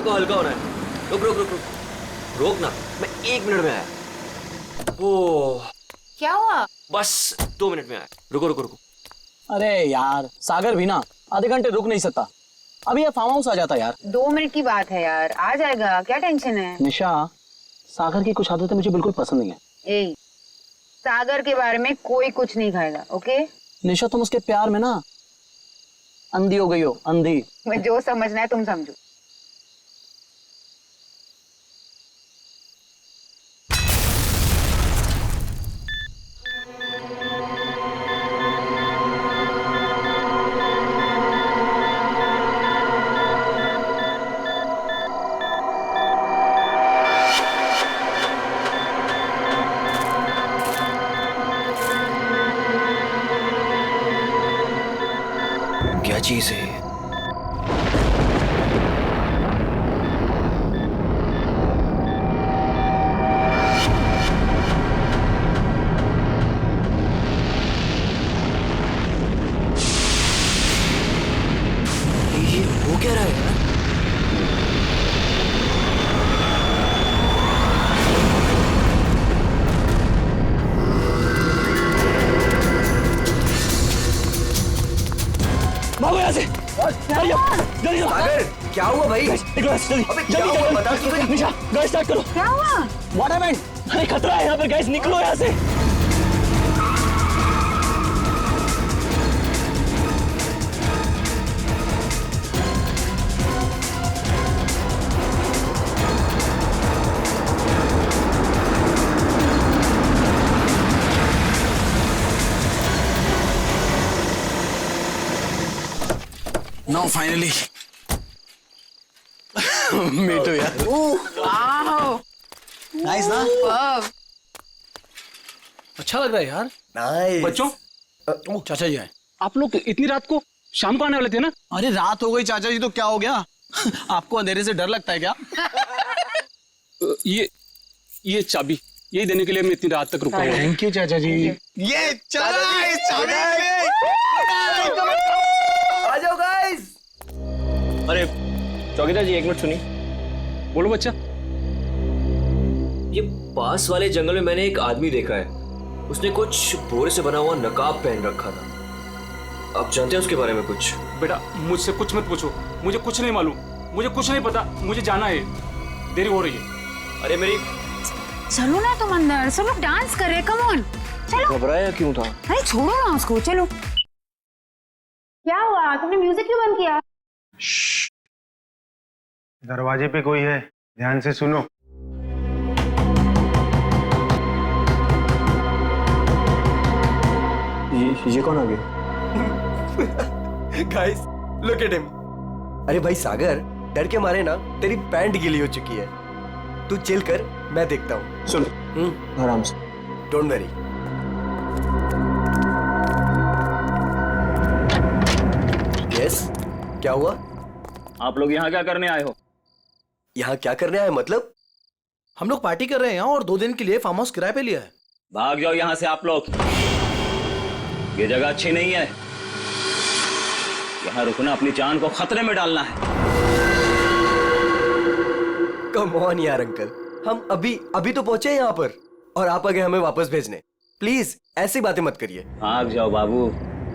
को हल्का होना है। रुक रुक रुक रुक रोक ना, मैं 1 मिनट में आया। ओह क्या हुआ? बस 2 मिनट में आया। रुको रुको रुको। अरे यार सागर भी ना आधे घंटे रुक नहीं सकता। अभी ये फार्म हाउस आ जाता यार। 2 मिनट की बात है यार, आ जाएगा, क्या टेंशन है? निशा, सागर की कुछ आदतें मुझे बिल्कुल पसंद नहीं है। ए, सागर के बारे में कोई कुछ नहीं खाएगा, ओके? निशा तुम उसके प्यार में ना अंधी हो गई हो, अंधी। मैं जो समझना है तुम समझो। क्या चीज है? ये हो क्या रहा है यार? भागो यहाँ से। जल्दी सागर क्या हुआ भाई? जल्दी अबे क्या हुआ बता तो सही। निशा गैस स्टार्ट करो। क्या हुआ? What happened? अरे खतरा है यहाँ पे, गैस निकलो यहाँ से। Now finally. Me too यार। वाओ, नाइस ना? वाव। अच्छा लग रहा है यार। नाइस। बच्चों, चाचा जी आए। आप लोग इतनी रात को शाम को आने वाले थे ना? अरे रात हो गई चाचा जी तो क्या हो गया? आपको अंधेरे से डर लगता है क्या? ये चाबी यही देने के लिए मैं इतनी रात तक रुका हुआ हूँ। थैंक यू चाचा जी। ये चला इस चाबी। आ जाओ गाइस। अरे चौकीदार जी 1 मिनट सुनिए। बोलो बच्चा। ये पास वाले जंगल में मैंने एक आदमी देखा है। उसने कुछ बोरे से बना हुआ नकाब पहन रखा था। आप जानते हैं उसके बारे में कुछ? बेटा मुझसे कुछ मत पूछो, मुझे कुछ नहीं मालूम, मुझे कुछ नहीं पता, मुझे जाना है, देरी हो रही है। अरे मेरी चलो ना तुम अंदर, सब लोग डांस कर रहे, कम ऑन चलो। घबराया क्यों था? अरे छोड़ो ना उसको, चलो। क्या हुआ? तुमने म्यूजिक क्यों बंद किया? दरवाजे पे कोई है, ध्यान से सुनो। ये कौन आ गया? Guys look at him. अरे भाई सागर, डर के मारे ना तेरी पैंट गीली हो चुकी है। तू चिल कर, मैं देखता हूँ। सुन आराम से। Don't worry. यस, क्या हुआ? आप लोग यहाँ क्या करने आए हो? यहाँ क्या करने आए मतलब? हम लोग पार्टी कर रहे हैं यहाँ और 2 दिन के लिए फार्म हाउस किराए पे लिया है। भाग जाओ यहाँ से आप लोग, ये जगह अच्छी नहीं है। यहाँ रुकना अपनी जान को खतरे में डालना है। कम ऑन यार अंकल, हम अभी तो पहुंचे यहाँ पर और आप आ गए हमें वापस भेजने। प्लीज ऐसी बातें मत करिए। भाग जाओ बाबू,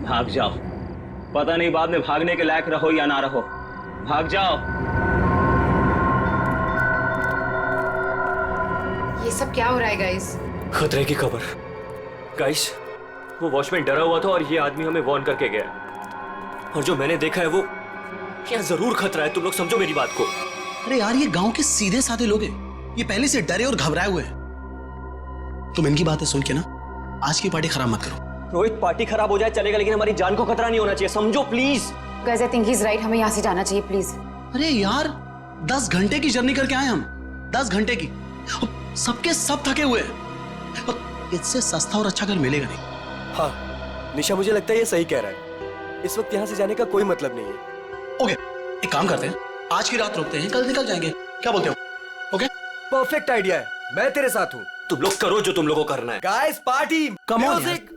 भाग जाओ। पता नहीं बाद में भागने के लायक रहो या ना रहो। भाग जाओ। ये सब क्या हो रहा है गाइस? खतरे की खबर। गाइस, वो वॉचमैन डरा हुआ था और ये आदमी हमें वार्न करके गया। और जो मैंने देखा है वो यहाँ जरूर खतरा है। तुम लोग समझो मेरी बात को। अरे यार ये गांव के सीधे साधे लोग हैं, ये पहले से डरे और घबराए हुए हैं। तुम इनकी बातें सुन के ना आज की पार्टी खराब मत करो। रोहित, पार्टी खराब हो जाए चलेगा, लेकिन हमारी जान को खतरा नहीं होना चाहिए, समझो please. Guys I think he is right, हमें यहाँ से जाना चाहिए प्लीज। अरे यार 10 घंटे की जर्नी करके आए हम, 10 घंटे की। सबके सब थके हुए हैं और इससे सस्ता और अच्छा घर मिलेगा नहीं। हाँ निशा, मुझे लगता है ये सही कह रहा है। इस वक्त यहाँ से जाने का कोई मतलब नहीं है। ओके, एक काम करते हैं, आज की रात रुकते हैं, कल निकल जाएंगे। क्या बोलते हो? ओके, परफेक्ट आइडिया है, मैं तेरे साथ हूँ। तुम लोग करो जो तुम लोगों को करना है। Guys party, Come on, music.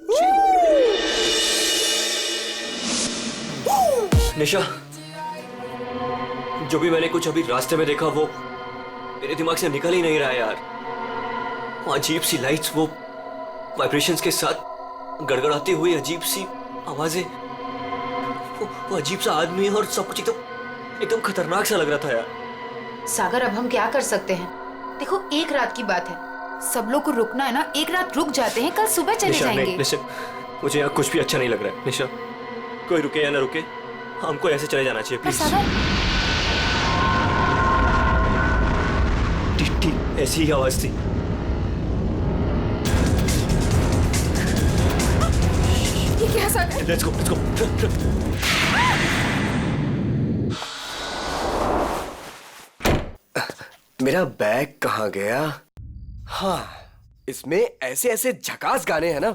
Nisha जो भी मैंने कुछ अभी रास्ते में देखा वो मेरे दिमाग से निकल ही नहीं रहा है यार। वो अजीब सी लाइट्स, वो वाइब्रेशंस के साथ गड़गड़ाती हुई अजीब सी आवाजें, वो अजीब सा आदमी और सब कुछ एकदम खतरनाक सा लग रहा था यार। सागर अब हम क्या कर सकते हैं? देखो एक रात की बात है, सब लोग को रुकना है ना, एक रात रुक जाते हैं, कल सुबह चले निशा, जाएंगे। नहीं, लिसन, मुझे यहाँ कुछ भी अच्छा नहीं लग रहा है निशा। कोई रुके या ना रुके, हमको ऐसे चले जाना चाहिए पर प्लीज। सागर, टिक टिक ऐसी ही आवाज थी। ये क्या सागर? Let's go let's go. मेरा बैग कहाँ गया? हाँ, इसमें ऐसे ऐसे झकास गाने हैं ना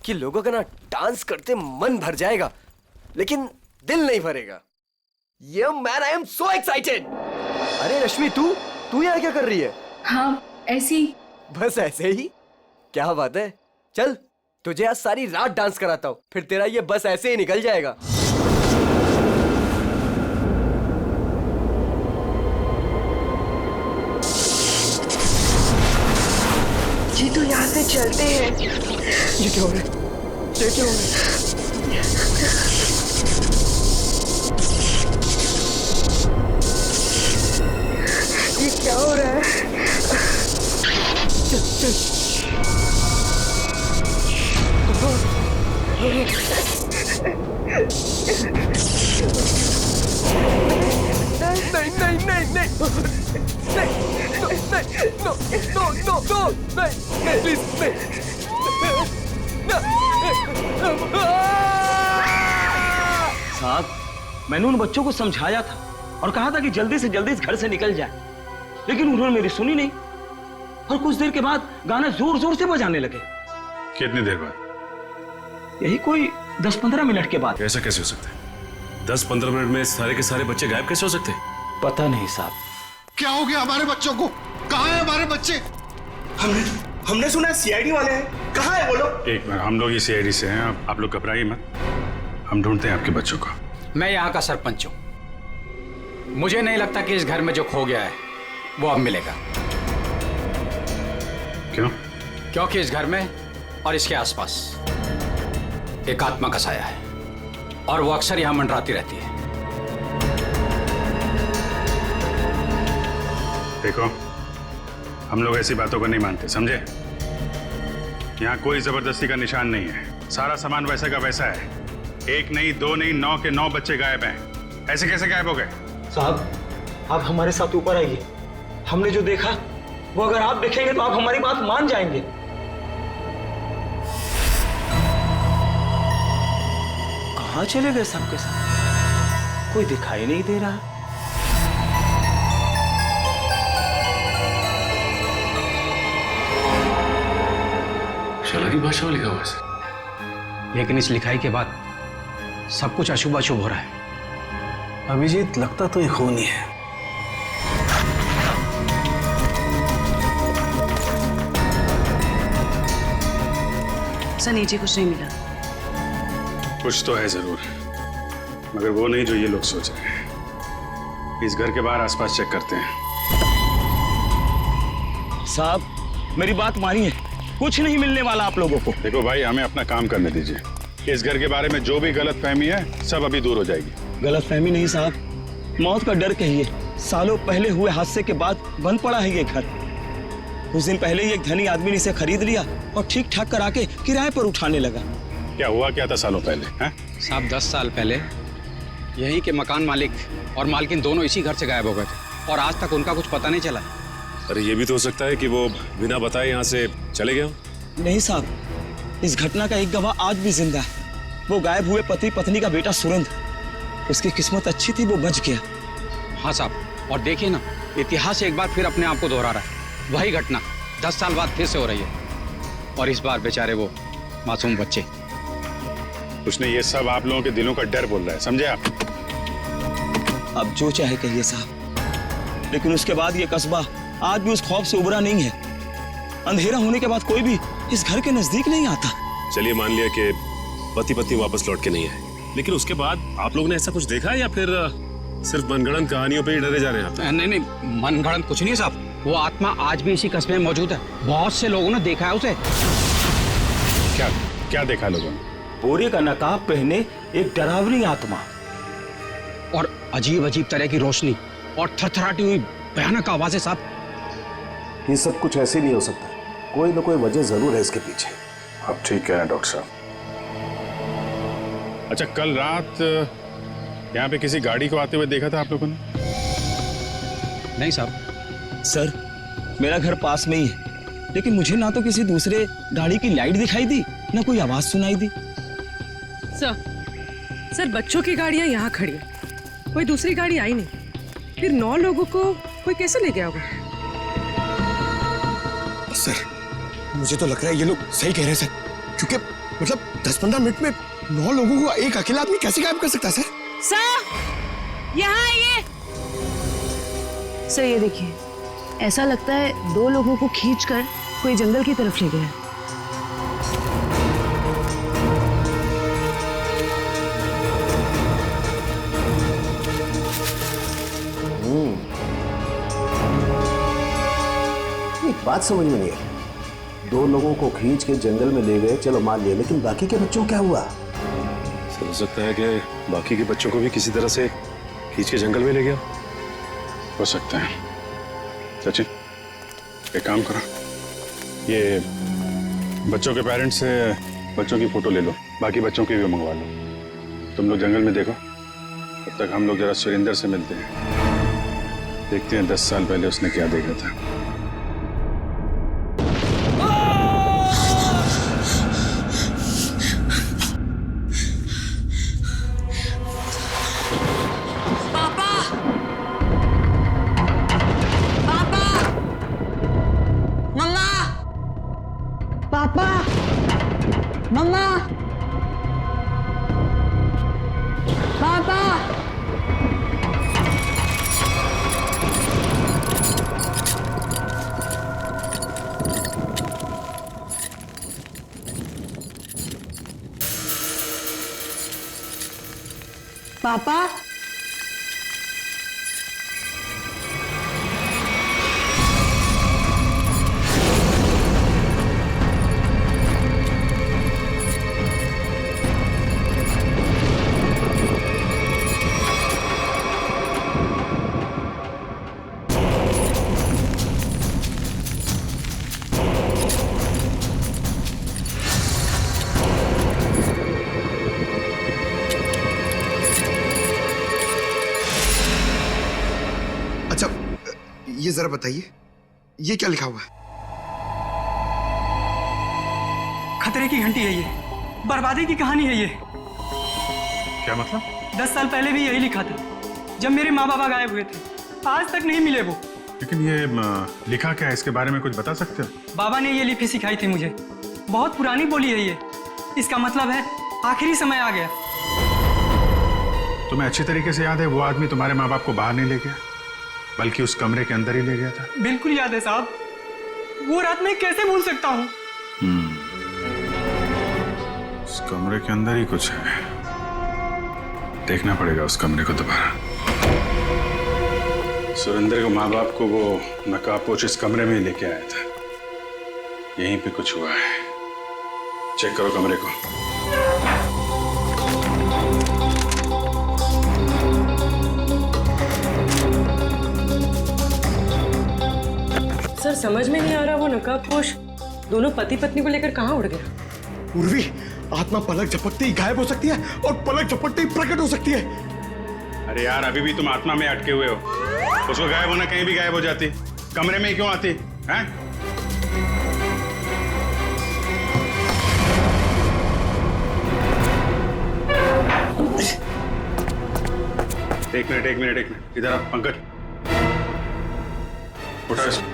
कि लोगों का ना डांस करते मन भर जाएगा, लेकिन दिल नहीं भरेगा। ये man, I am so excited. अरे रश्मि, तू यहाँ क्या कर रही है? हाँ ऐसी। बस ऐसे ही? क्या बात है, चल तुझे आज सारी रात डांस कराता हूँ, फिर तेरा ये बस ऐसे ही निकल जाएगा। जी तो यहाँ से चलते हैं। ये क्या हो रहा है? ये क्या हो रहा है? ये क्या हो रहा है? नहीं नहीं नहीं नहीं नो नो नो नो नहीं प्लीज नहीं। साहब, मैंने उन बच्चों को समझाया था और कहा था कि जल्दी से जल्दी इस घर से निकल जाए, लेकिन उन्होंने मेरी सुनी नहीं और कुछ देर के बाद गाना जोर जोर से बजाने लगे। कितनी देर बाद? यही कोई 10-15 मिनट के बाद। ऐसा कैसे हो सकता है? 10-15 मिनट में सारे के सारे बच्चे गायब कैसे हो सकते हैं? पता नहीं साहब। क्या हो गया हमारे बच्चों को? कहाँ हैं हमारे बच्चे? हमने सुना है सीआईडी वाले हैं, कहाँ है वो लोग? एक मिनट, हम लोग ही सीआईडी से हैं, आप लोग घबराइए मत, हम ढूंढते हैं आपके बच्चों को। मैं यहाँ का सरपंच हूँ, मुझे नहीं लगता कि इस घर में जो खो गया है वो अब मिलेगा। क्यों? क्योंकि इस घर में और इसके आसपास एक आत्मा का साया है और वो अक्सर यहाँ मंडराती रहती है। देखो, हम लोग ऐसी बातों को नहीं मानते, समझे? यहाँ कोई जबरदस्ती का निशान नहीं है, सारा सामान वैसा का वैसा है। एक नहीं, दो नहीं, 9 के 9 बच्चे गायब हैं। ऐसे कैसे गायब हो गए? साहब, आप हमारे साथ ऊपर आइए। हमने जो देखा वो अगर आप देखेंगे तो आप हमारी बात मान जाएंगे। कहाँ चले गए सबके साथ? कोई दिखाई नहीं दे रहा। शाला की भाषा में लिखा हुआ है, लेकिन इस लिखाई के बाद सब कुछ अशुभ अशुभ हो रहा है। अभिजीत, लगता तो ये खून ही है। सर नीचे कुछ नहीं मिला। कुछ तो है जरूर, मगर वो नहीं जो ये लोग सोच रहे हैं। इस घर के बाहर आसपास चेक करते हैं। साहब, मेरी बात मानिए, कुछ नहीं मिलने वाला आप लोगों को। देखो भाई, हमें अपना काम करने दीजिए। इस घर के बारे में जो भी गलत फहमी है सब अभी दूर हो जाएगी। गलत फहमी नहीं साहब, मौत का डर कहिए। सालों पहले हुए हादसे के बाद बंद पड़ा है ये घर। कुछ दिन पहले ही एक धनी आदमी ने इसे खरीद लिया और ठीक ठाक करा के किराए पर उठाने लगा। क्या हुआ क्या था सालों पहले? साहब 10 साल पहले यही के मकान मालिक और मालकिन दोनों इसी घर से गायब हो गए थे और आज तक उनका कुछ पता नहीं चला। अरे ये भी तो हो सकता है कि वो बिना बताए यहाँ से चले गए। नहीं साहब, इस घटना का एक गवाह आज भी जिंदा है। वो गायब हुए पति पत्नी का बेटा सुरेंद्र। उसकी किस्मत अच्छी थी, वो बच गया। हाँ साहब, और देखिए ना, इतिहास एक बार फिर अपने आप को दोहरा रहा है। वही घटना 10 साल बाद फिर से हो रही है और इस बार बेचारे वो मासूम बच्चे। उसने ये सब आप लोगों के दिलों का डर बोल रहा है, समझे आप? अब जो चाहे कहिए साहब, लेकिन उसके बाद ये कस्बा आज भी उस खौफ से उबरा नहीं है। अंधेरा होने के बाद कोई भी इस घर के नजदीक नहीं आता। चलिए मान लिया कि पति पत्नी वापस लौट के नहीं आए, लेकिन उसके बाद आप लोगों ने ऐसा कुछ देखा है या फिर सिर्फ मनगढ़ंत कहानियों पे ही डरे जा रहे हैं आप। नहीं नहीं, मनगढ़ंत कुछ नहीं साहब। वो आत्मा आज भी इसी कस्बे में मौजूद है। बहुत से लोगों ने देखा है उसे। क्या क्या देखा लोगों ने? पूरी का नकाब पहने एक डरावनी आत्मा और अजीब अजीब तरह की रोशनी और थरथराती हुई भयानक आवाजें साहब। ये सब कुछ ऐसे नहीं हो सकता, कोई ना कोई वजह जरूर है इसके पीछे। आप ठीक कह रहे हैं डॉक्टर साहब। अच्छा, कल रात यहाँ पे किसी गाड़ी को आते हुए देखा था आप लोगों ने? नहीं साहब। सर, मेरा घर पास में ही है, लेकिन मुझे ना तो किसी दूसरे गाड़ी की लाइट दिखाई दी, ना कोई आवाज सुनाई दी। सर बच्चों की गाड़ियां यहाँ खड़ी है, कोई दूसरी गाड़ी आई नहीं। फिर 9 लोगों को कोई कैसे ले गया होगा? सर मुझे तो लग रहा है ये लोग सही कह रहे हैं सर, क्योंकि मतलब 10-15 मिनट में 9 लोगों को एक अकेला आदमी कैसे गायब कर सकता है सर? सर यहाँ आइए। सर ये देखिए, ऐसा लगता है 2 लोगों को खींचकर कोई जंगल की तरफ ले गया। एक बात समझ में नहीं है, 2 लोगों को खींच के जंगल में ले गए, चलो मान लिया, लेकिन बाकी के बच्चों को क्या हुआ? हो सकता है कि बाकी के बच्चों को भी किसी तरह से खींच के जंगल में ले गया हो सकता है। सचिन, एक काम करो, ये बच्चों के पेरेंट्स से बच्चों की फोटो ले लो, बाकी बच्चों की भी मंगवा लो। तुम लोग जंगल में देखो, तब तक हम लोग जरा सुरेंद्र से मिलते हैं, देखते हैं 10 साल पहले उसने क्या देखा था। पापा, अच्छा ये जरा बताइए, ये क्या लिखा हुआ है? खतरे की घंटी है ये, बर्बादी की कहानी है ये। क्या मतलब? 10 साल पहले भी यही लिखा था, जब मेरे माँ बाबा गायब हुए थे, आज तक नहीं मिले वो। लेकिन ये लिखा क्या है, इसके बारे में कुछ बता सकते हो? बाबा ने ये लिपि सिखाई थी मुझे, बहुत पुरानी बोली है ये। इसका मतलब है आखिरी समय आ गया। तुम्हें अच्छी तरीके से याद है वो आदमी तुम्हारे माँ बाप को बाहर नहीं ले गया, बल्कि उस कमरे के अंदर ही ले गया था? बिल्कुल याद है साहब, वो रात मैं कैसे भूल सकता हूँ। उस कमरे के अंदर ही कुछ है, देखना पड़ेगा उस कमरे को दोबारा। सुरेंद्र को माँ बाप को वो नकाबपोश इस कमरे में ही लेके आया था, यहीं पे कुछ हुआ है। चेक करो कमरे को। सर समझ में नहीं आ रहा, वो नकाबपोश दोनों पति पत्नी को लेकर कहाँ उड़ गया? उर्वी, आत्मा पलक झपकते ही गायब हो सकती है और पलक झपकते ही प्रकट हो सकती है। अरे यार, अभी भी तुम आत्मा में अटके हुए हो। उसको गायब होना कहीं भी गायब हो जाती, कमरे में ही क्यों आती है? एक मिनट इधर आ पंकज, उठा इसको।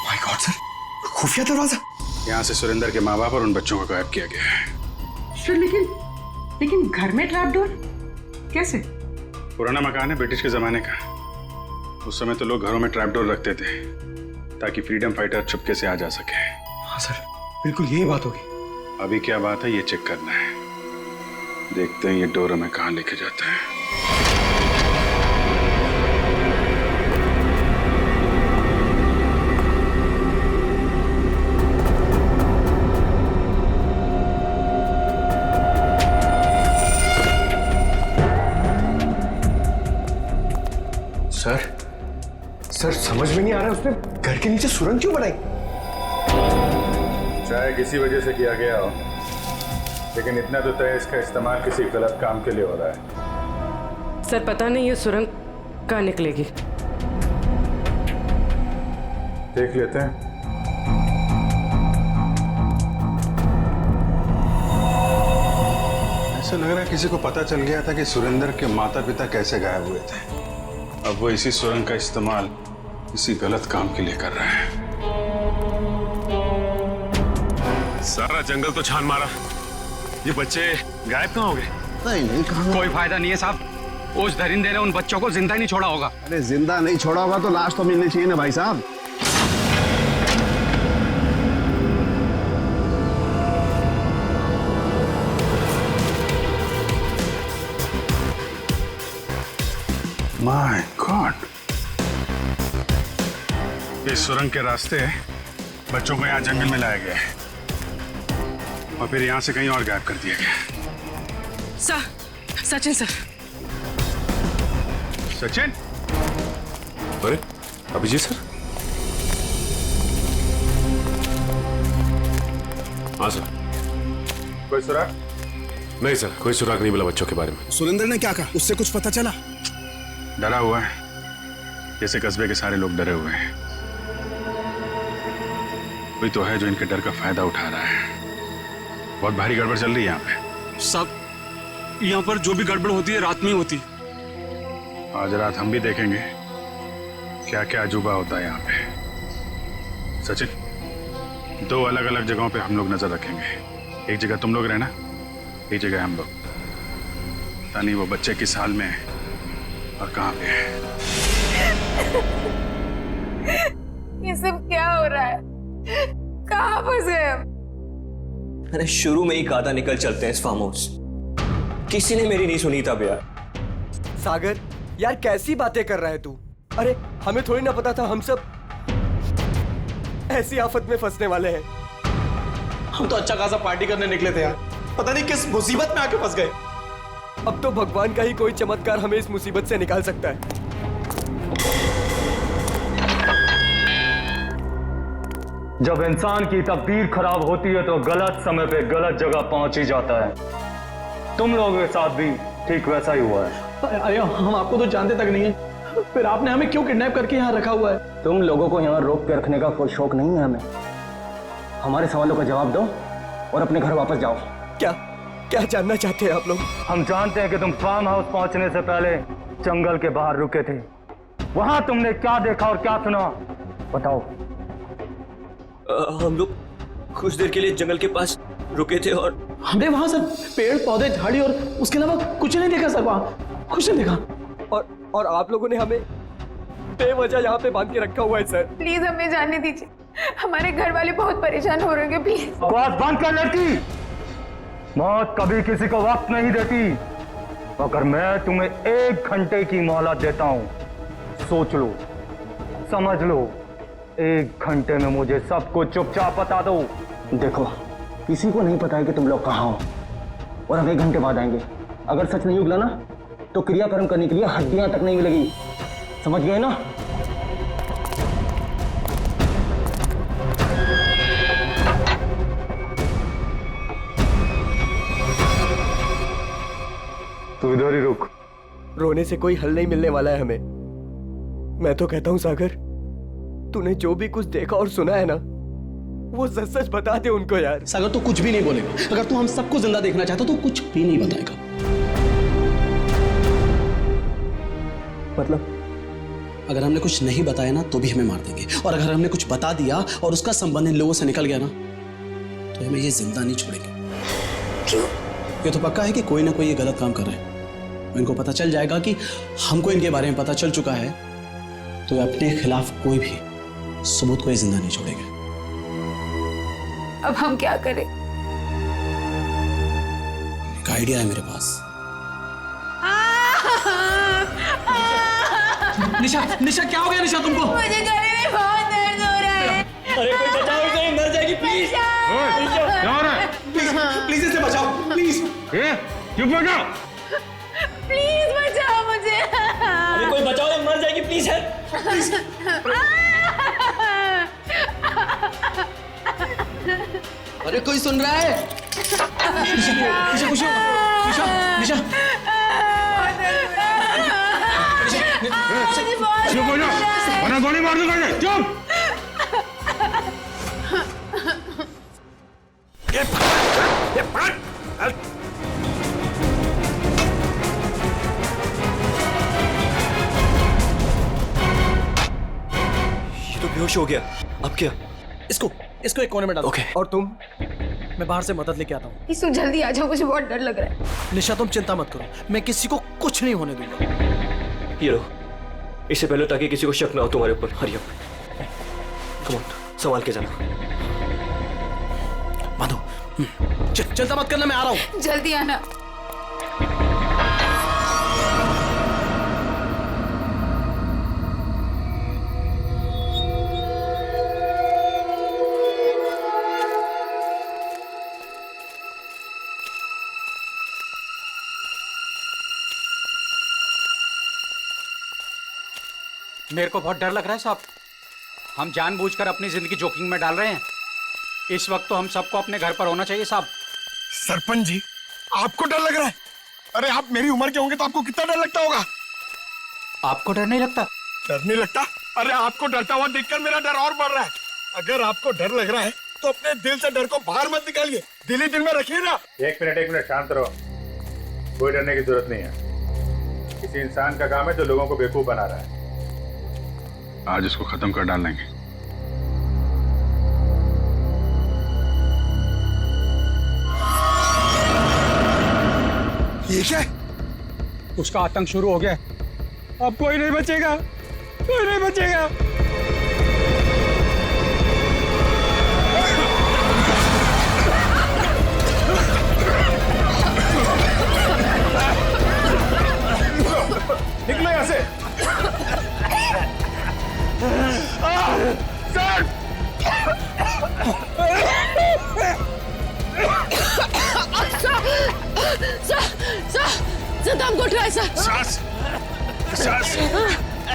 माय गॉड सर, खुफिया दरवाजा। यहाँ से सुरेंद्र के माँ बाप और उन बच्चों को गायब किया गया है। सर लेकिन घर में ट्रैप डोर कैसे? पुराना मकान है, ब्रिटिश के जमाने का। उस समय तो लोग घरों में ट्रैप डोर रखते थे ताकि फ्रीडम फाइटर चुपके से आ जा सके। हाँ सर, बिल्कुल यही बात होगी। अभी क्या बात है ये चेक करना है। देखते हैं ये डोर हमें कहाँ लेके जाता है। सर समझ में नहीं आ रहा उसने घर के नीचे सुरंग क्यों बनाई? चाहे किसी वजह से किया गया हो, लेकिन इतना तो तय इसका इस्तेमाल किसी गलत काम के लिए हो रहा है। सर पता नहीं ये सुरंग कहाँ निकलेगी। देख लेते हैं। ऐसा लग रहा है किसी को पता चल गया था कि सुरेंद्र के माता पिता कैसे गायब हुए थे। अब वो इसी सुरंग का इस्तेमाल किसी गलत काम के लिए कर रहा है। सारा जंगल तो छान मारा, ये बच्चे गायब कहाँ हो गए? नहीं कहाँ? कोई फायदा नहीं है साहब, उस दरिंदे ने उन बच्चों को जिंदा ही नहीं छोड़ा होगा। अरे जिंदा नहीं छोड़ा होगा तो लाश तो मिलनी चाहिए ना भाई साहब। माय गॉड, इस सुरंग के रास्ते बच्चों को यहाँ जंगल में लाया गया है और फिर यहाँ से कहीं और गायब कर दिया गया। सचिन सर। सचिन? अरे अभिजीत सर? हाँ सर। कोई सुराग? नहीं सर, कोई सुराग नहीं मिला बच्चों के बारे में। सुरेंद्र ने क्या कहा? उससे कुछ पता चला? डरा हुआ है, जैसे कस्बे के सारे लोग डरे हुए हैं। कोई तो है जो इनके डर का फायदा उठा रहा है। बहुत भारी गड़बड़ चल रही है यहाँ पे। सब यहाँ पर जो भी गड़बड़ होती है रात में ही होती। आज रात हम भी देखेंगे क्या क्या अजूबा होता है यहाँ पे। सचिन, 2 अलग अलग जगहों पे हम लोग नजर रखेंगे। एक जगह तुम लोग रहना, एक जगह हम लोग। पता नहीं वो बच्चे किस हाल में है और कहाँ पे है। ये सब क्या हो रहा है? कहाँ फंस गए हम? अरे शुरू में ही कहा निकल चलते हैं इस फार्म हाउस। किसी ने मेरी नहीं सुनी तब यार। सागर यार कैसी बातें कर रहा है तू? अरे हमें थोड़ी ना पता था हम सब ऐसी आफत में फंसने वाले हैं। हम तो अच्छा खासा पार्टी करने निकले थे यार, पता नहीं किस मुसीबत में आके फंस गए। अब तो भगवान का ही कोई चमत्कार हमें इस मुसीबत से निकाल सकता है। जब इंसान की तकदीर खराब होती है तो गलत समय पे गलत जगह पहुंच ही जाता है। तुम लोगों के साथ भी ठीक वैसा ही हुआ है। अरे हम आपको तो जानते तक नहीं है, फिर आपने हमें क्यों किडनैप करके यहाँ रखा हुआ है? तुम लोगों को यहाँ रोक के रखने का कोई शौक नहीं है हमें। हमारे सवालों का जवाब दो और अपने घर वापस जाओ। क्या जानना चाहते हैं आप लोग? हम जानते हैं कि तुम फार्म हाउस पहुंचने से पहले जंगल के बाहर रुके थे। वहां तुमने क्या देखा और क्या सुना, बताओ। हम लोग कुछ देर के लिए जंगल के पास रुके थे और हमने वहां सर पेड़ पौधे झाड़ी और उसके अलावा कुछ नहीं देखा सर, वहां कुछ नहीं देखा। और आप लोगों ने हमें बेवजह यहाँ पे बांध के रखा हुआ है सर। प्लीज हमें जाने दीजिए, हमारे घर वाले बहुत परेशान हो रहे हैं। प्लीज आवाज बंद कर लड़की। मौत कभी किसी को वक्त नहीं देती। अगर मैं तुम्हें 1 घंटे की मोहलत देता हूं, सोच लो, समझ लो। 1 घंटे में मुझे सब कुछ चुपचाप बता दो। देखो, किसी को नहीं पता है कि तुम लोग कहाँ हो और हम 1 घंटे बाद आएंगे। अगर सच नहीं उगला ना तो क्रियाकर्म करने के लिए हड्डियां तक नहीं मिलेगी, समझ गए ना? तू इधर ही रुक। रोने से कोई हल नहीं मिलने वाला है हमें। मैं तो कहता हूं सागर, तूने जो भी कुछ देखा और सुना है ना, वो सच सच बता दे उनको यार। सागर तू कुछ भी नहीं बोलेगा। अगर तू हम सबको जिंदा देखना चाहता तो कुछ भी नहीं बताएगा। मतलब अगर हमने कुछ नहीं बताया ना तो भी हमें मार देंगे, और अगर हमने कुछ बता दिया और उसका संबंध इन लोगों से निकल गया ना तो हमें ये जिंदा नहीं छोड़ेंगे। क्यों? ये तो पक्का है कि कोई ना कोई ये गलत काम कर रहे हैं। इनको पता चल जाएगा कि हमको इनके बारे में पता चल चुका है, तो अपने खिलाफ कोई भी सबूत कोई जिंदा नहीं छोड़ेगा। अब हम क्या करें? एक आइडिया है मेरे पास। निशा, निशा क्या हो गया निशा तुमको? मुझे गले में बहुत दर्द हो रहा है। अरे कोई बचाओ इसे, मर जाएगी प्लीज। क्या हो रहा है? प्लीज इसे बचाओ प्लीज। चुप हो जाओ। प्लीज बचाओ मुझे। अरे कोई बचाओ, ये मर जाएगी प्लीज है। अरे कोई सुन रहा है? निशा खुश हो? निशा, निशा। चुप हो जाओ, वरना गोली मार दूंगा। चुप। ये तो बेहोश हो गया। अब क्या? इसको एक कोने में डालो। ओके। और तुम? मैं बाहर से मदद लेके आता हूँ। इसु जल्दी आ जाओ, मुझे बहुत डर लग रहा है। निशा तुम चिंता मत करो, मैं किसी को कुछ नहीं होने दूंगा। ये लो, इससे पहले ताकि किसी को शक ना हो तुम्हारे ऊपर। हरी अप, कम ऑन, संभाल के जाना। माधो, चिंता मत करना, मैं आ रहा हूँ। जल्दी आना। मेरे को बहुत डर लग रहा है साहब। हम जानबूझकर अपनी जिंदगी जोखिम में डाल रहे हैं। इस वक्त तो हम सबको अपने घर पर होना चाहिए साहब। सरपंच जी, आपको डर लग रहा है? अरे आप मेरी उम्र के होंगे तो आपको कितना डर लगता होगा? आपको डर नहीं लगता? डर नहीं लगता? अरे आपको डरता हुआ देखकर मेरा डर और बढ़ रहा है। अगर आपको डर लग रहा है तो अपने दिल से डर को बाहर मत निकालिए, दिल ही दिल में रखिए ना। एक मिनट शांत रहो। कोई डरने की जरूरत नहीं है। किसी इंसान का काम है जो लोगों को बेवकूफ बना रहा है। आज इसको खत्म कर डालेंगे। ये क्या? उसका आतंक शुरू हो गया। अब कोई नहीं बचेगा, कोई नहीं बचेगा। निकलो यहाँ से। सर! सर दम घुट रहा है सर।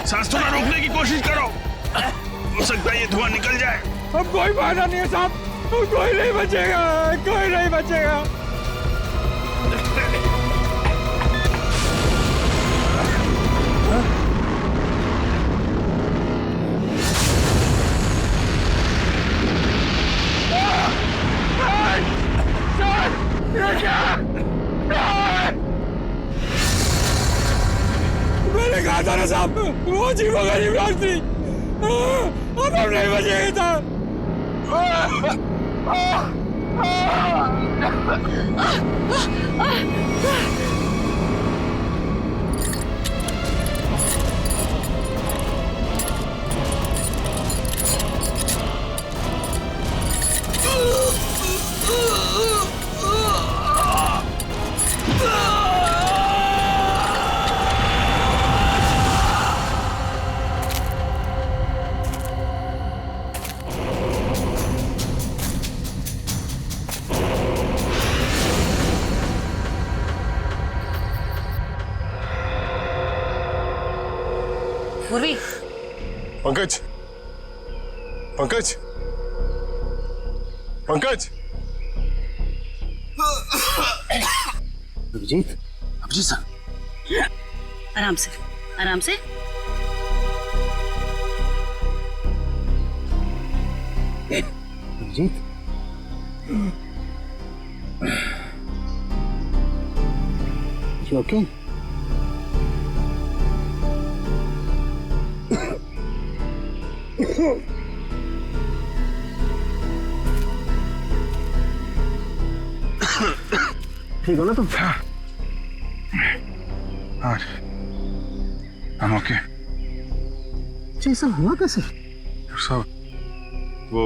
सांस थोड़ा रोकने की कोशिश करो। हो सकता है ये धुआं निकल जाए। अब कोई फायदा नहीं है साहब, कोई नहीं बचेगा, कोई नहीं बचेगा। मैंने कहा था ना साहब, वो जीवो गरीब लोग थी। अब हम नहीं बचेंगे साहब। पूर्वी, पंकज, पंकज, पंकज। अभिजीत, अभिजीत सर, आराम से, आराम से। Abhijit, you okay? ठीक हो ना तुम? हाँ, I'm okay. ये सब हुआ कैसे? सब वो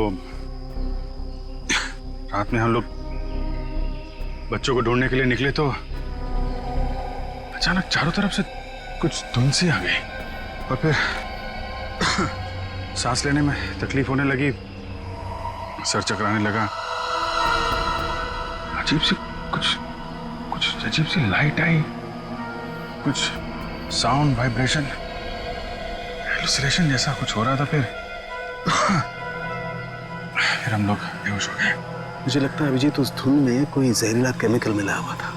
रात में हम लोग बच्चों को ढूंढने के लिए निकले तो अचानक चारों तरफ से कुछ धुंध सी आ गई और फिर सांस लेने में तकलीफ होने लगी, सर चकराने लगा, अजीब सी कुछ अजीब सी लाइट आई, कुछ साउंड वाइब्रेशन हेलुसिनेशन जैसा कुछ हो रहा था। फिर हम लोग बेहोश हो गए। मुझे लगता है अभिजीत उस धुंध में कोई जहरीला केमिकल मिला हुआ था,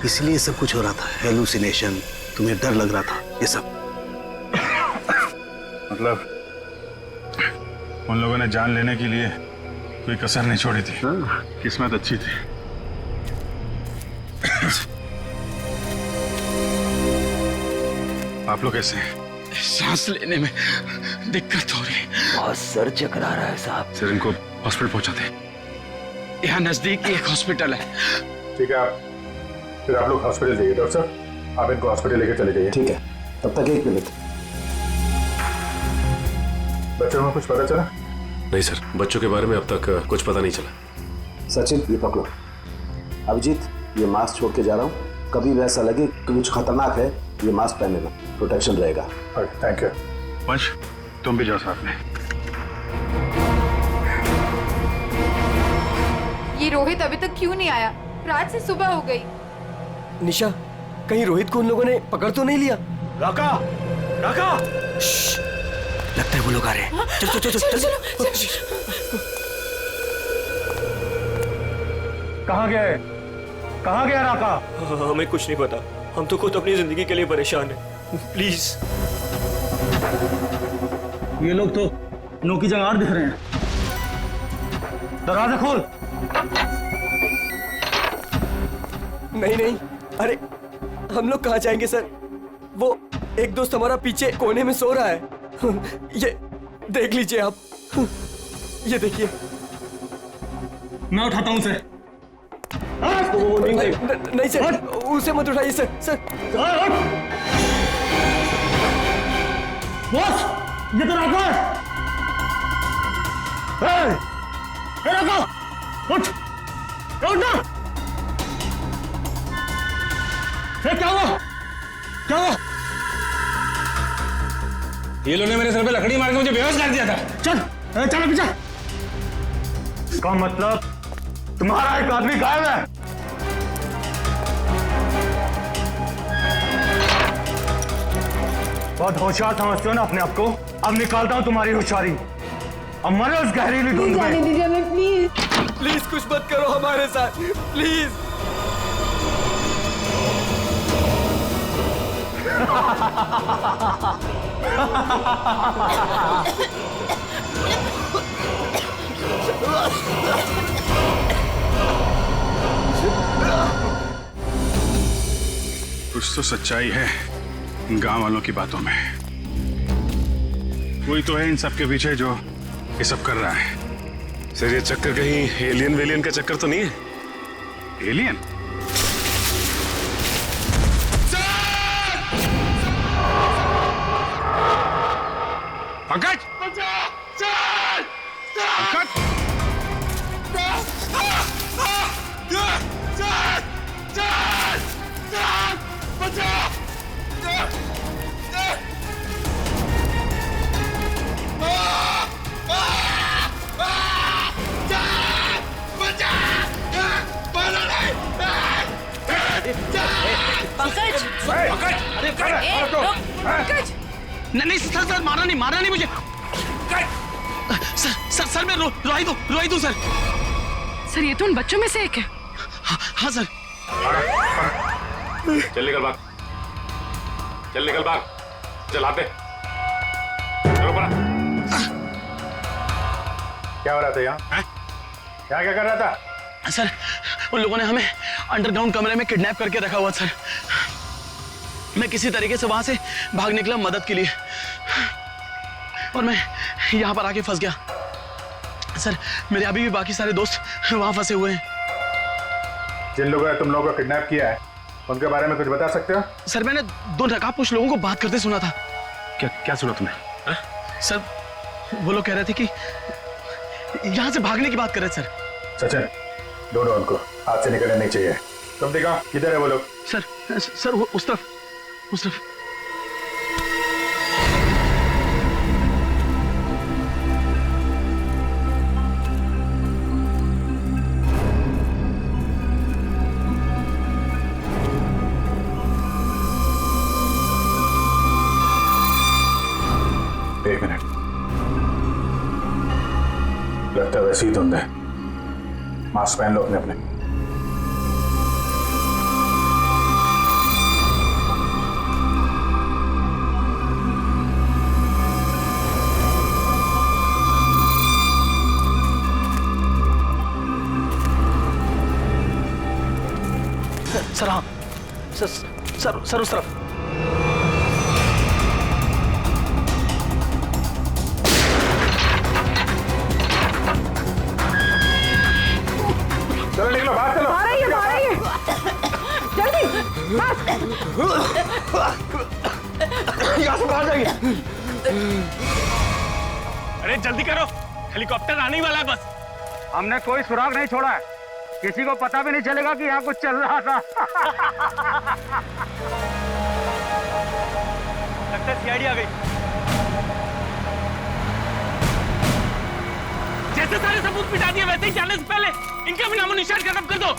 इसलिए सब कुछ हो रहा था। हेलुसिनेशन, तुम्हें डर लग रहा था, ये सब। मतलब उन लोगों ने जान लेने के लिए कोई कसर नहीं छोड़ी थी। किस्मत अच्छी थी। आप लोग कैसे हैं? सांस लेने में दिक्कत हो रही है। बहुत सर चकरा रहा है साहब। सर इनको हॉस्पिटल पहुंचाते। यहाँ नजदीक एक हॉस्पिटल है। ठीक है, फिर आप लोग हॉस्पिटल जाइए। डॉक्टर साहब, आप इनको हॉस्पिटल लेके चले जाइए। ठीक है, तब तक 1 मिनट। बच्चों में कुछ पता चला? नहीं सर, बच्चों के बारे में अब तक कुछ पता नहीं चला। सचिन, ये पकड़ो। अभिजीत, ये मास्क छोड़ के जा रहा हूँ, कभी भी ऐसा लगे कि कुछ खतरनाक है, ये मास्क पहन लेना, प्रोटेक्शन रहेगा। Thank you. वंश, तुम भी जाओ साथ में। ये रोहित अभी तक क्यों नहीं आया? रात से सुबह हो गई। निशा, कहीं रोहित को उन लोगों ने पकड़ तो नहीं लिया? राका, राका! लगता है वो लोग आ रहे हैं। चल चल चल चल। कहाँ गया है? कहाँ गया राका? हमें कुछ नहीं पता, हम तो खुद अपनी जिंदगी के लिए परेशान हैं। प्लीज। ये लोग तो नौकी जंगार दिख रहे हैं। दरवाजा खोल। नहीं नहीं, अरे हम लोग कहाँ जाएंगे सर? वो एक दोस्त हमारा पीछे कोने में सो रहा है। ये देख लीजिए आप, ये देखिए। मैं उठाता हूँ उसे। नहीं सर, उसे मत उठाइए सर। सर बॉस, ये तो राका है। राका, उठ ना। क्या हुआ? क्या हुआ? ये लोगों ने मेरे सर पे लकड़ी मार के मुझे बेहोश कर दिया था। चल चलो पीछे। इसका मतलब तुम्हारा एक आदमी गायब है। बहुत होशियार समझते हो ना अपने आप को। अब निकालता हूं तुम्हारी होशियारी। अब मरो उस गहरीली धुंध में। प्लीज कुछ मत करो हमारे साथ, प्लीज। कुछ तो सच्चाई है इन गांव वालों की बातों में। कोई तो है इन सब के पीछे जो ये सब कर रहा है। सर, ये चक्कर कहीं एलियन वेलियन का चक्कर तो नहीं है? एलियन? पंकज! पंकज! नहीं सर, सर मारा नहीं मुझे। सर सर मैं रोई दूं सर। सर, ये तो उन बच्चों में से एक है। हाँ सर। चल निकल भाग, चल निकल भाग, चल आते। चलो पड़ा। क्या हो रहा था यहाँ? क्या कर रहा था? सर, उन लोगों ने हमें अंडरग्राउंड कमरे में किडनैप करके रखा हुआ सर। मैं किसी तरीके से वहां से भाग निकला मदद के लिए, और मैं यहाँ पर आके फंस गया सर। मेरे अभी भी बाकी सारे दोस्त वहां फंसे हुए हैं। जिन लोगों ने तुम लोगों को किडनैप किया है उनके बारे में कुछ बता सकते हो? सर, मैंने 2 नकाबपोश लोगों को बात करते सुना था। क्या सुना तुमने? सर, वो लोग कह रहे थे कि यहाँ से भागने की बात कर रहे हैं सर। सचिन, ढूंढो उनको, हाथ से निकलने नहीं चाहिए। तुम देखो किधर है वो लोग? सर वो उस तरफ। एक मिनट, लगता है वैसे ही धुंध है। मास्क पहन लो अपने अपने। सर हाँ, सर उस तरफ। चलो निकलो, बाहर चलो। आ रही है जल्दी यहाँ से बाहर जाइए। अरे जल्दी करो, हेलीकॉप्टर आने ही वाला है बस। हमने कोई सुराग नहीं छोड़ा है, किसी को पता भी नहीं चलेगा कि यहाँ कुछ चल रहा था। लगता है सीआईडी आ गई। जैसे सारे सबूत मिटा दिए वैसे ही जाने से पहले इनका भी नामो निशान खत्म कर दो।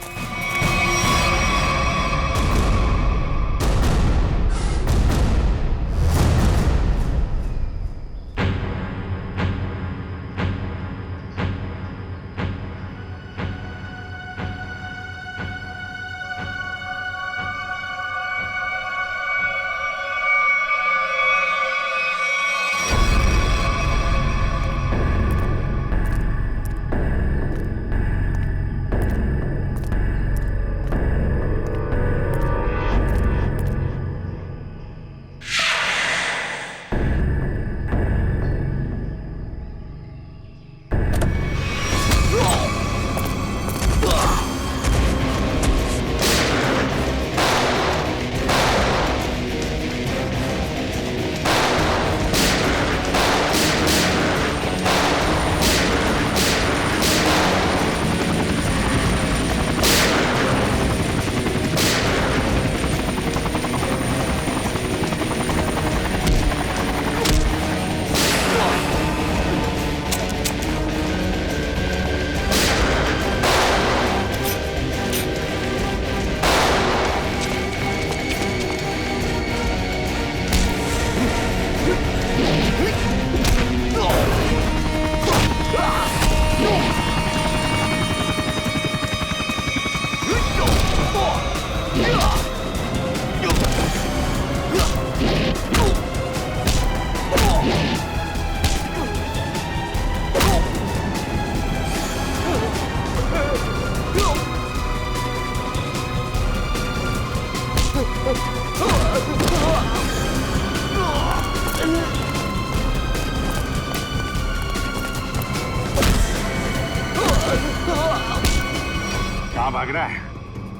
कहाँ भाग रहा है?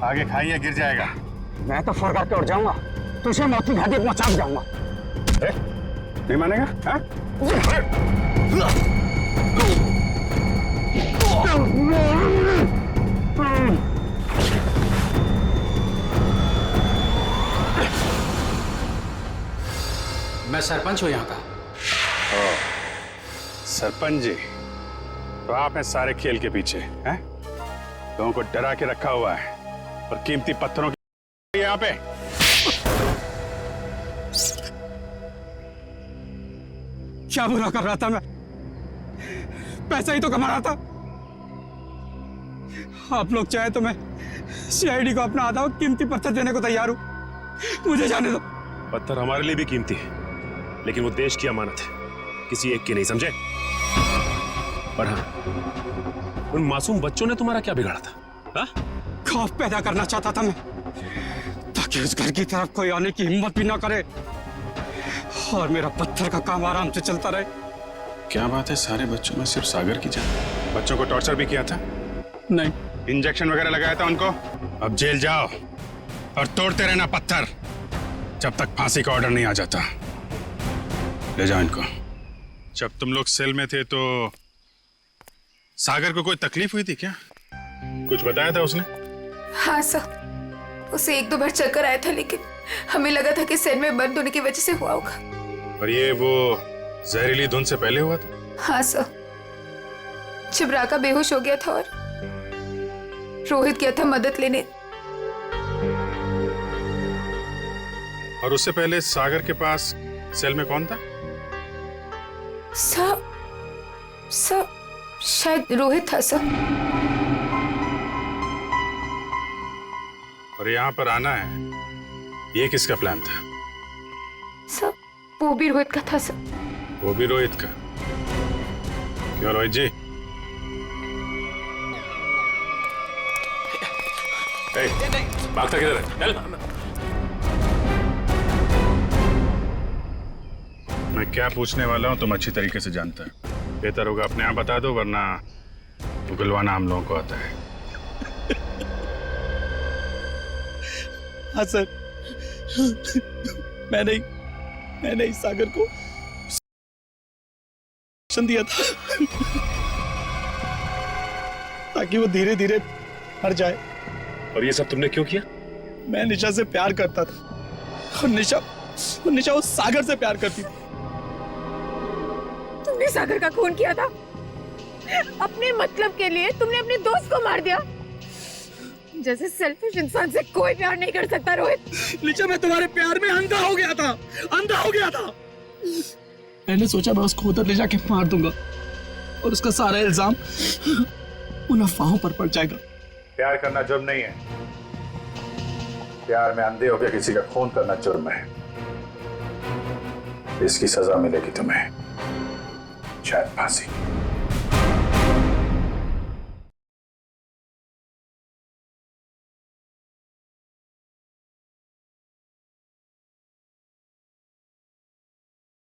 आगे खाइए, गिर जाएगा। मैं तो फौरन के उड़ जाऊंगा, तुझे मौत की घाटी पहुंचा जाऊंगा। नहीं मानेगा? हाँ? मैं सरपंच हूँ यहाँ का। सरपंच जी, तो आप हैं सारे खेल के पीछे, हैं? लोगों को डरा के रखा हुआ है और कीमती पत्थरों की यहाँ पे। क्या बुरा कर रहा था मैं? पैसा ही तो कमा रहा था। आप लोग चाहे तो मैं सीआईडी को अपना आधा कीमती पत्थर देने को तैयार हूं। मुझे जाने दो। पत्थर हमारे लिए भी कीमती है, लेकिन वो देश की अमानत है, किसी एक की नहीं, समझे? और हाँ, उन मासूम बच्चों ने तुम्हारा क्या बिगाड़ा था? हाँ? खौफ पैदा करना चाहता था मैं, ताकि उस घर की तरफ कोई आने की हिम्मत भी ना करे और मेरा पत्थर का काम आराम से चलता रहे। क्या बात है, सारे बच्चों में सिर्फ सागर की जान? बच्चों को टॉर्चर भी किया था? नहीं। इंजेक्शन वगैरह लगाया था उनको? अब जेल जाओ और तोड़ते रहना पत्थर जब तक फांसी का ऑर्डर नहीं आ जाता। ले जाओ इनको। जब तुम लोग सेल में थे तो सागर को कोई तकलीफ हुई थी क्या? कुछ बताया था उसने? हाँ सर, उसे 1-2 बार चक्कर आया था, लेकिन हमें लगा था कि सेल में बंद होने की वजह से हुआ होगा। और ये वो जहरीली धुन से पहले हुआ था? हाँ सर, जब राका बेहोश हो गया था और रोहित गया था मदद लेने। और उससे पहले सागर के पास सेल में कौन था? सर शायद रोहित था सर। और यहाँ पर आना है, ये किसका प्लान था? सर वो भी रोहित का था सर। वो भी रोहित का? क्यों रोहित जी? भागता किधर है? चल। मैं क्या पूछने वाला हूँ तुम अच्छी तरीके से जानता है। बेहतर होगा अपने आप बता दो, वरना उगलवाना हम लोगों को आता है। हाँ सर, मैंने इस सागर को दिया था ताकि वो धीरे धीरे मर जाए। और ये सब तुमने क्यों किया? मैं निशा से प्यार करता था और निशा उस सागर से प्यार करती थी। तुमने सागर का खून किया था अपने मतलब के लिए। तुमने अपने दोस्त को मार दिया। जैसे सेल्फिश इंसान से कोई प्यार नहीं कर सकता रोहित। निशा, मैं तुम्हारे प्यार में अंधा हो गया था। मैंने सोचा मैं उसको उधर ले जाके मार दूंगा और उसका सारा इल्जाम उन अफवाहों पर पड़ जाएगा। प्यार करना जुर्म नहीं है। प्यार में अंधे होकर किसी का खून करना जुर्म है। इसकी सजा मिलेगी तुम्हें, शायद फांसी।